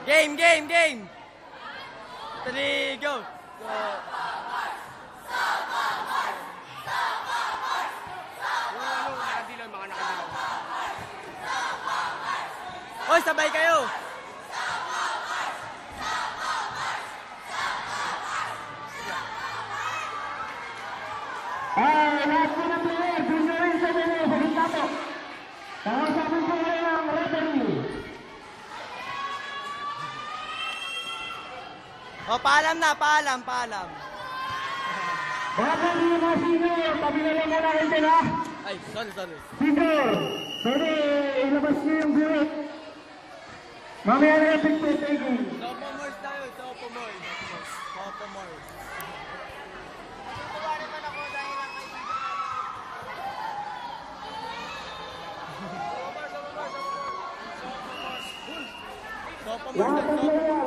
Game, game, game! 3, go! Go! Hoy, sabay kayo! Lahat po ng player, binuhin sa mga sa gitna po. Kausapin po ngayon ang referee. O, paalam na, paalam, paalam. Referee na senior, pabili mo na rin sila. Ay, sorry. Senior, pwede ilabas niyo yung group. Mamaya na yung picture taking. Sophomores tayo, sophomores. Sophomores. Lahat ng player,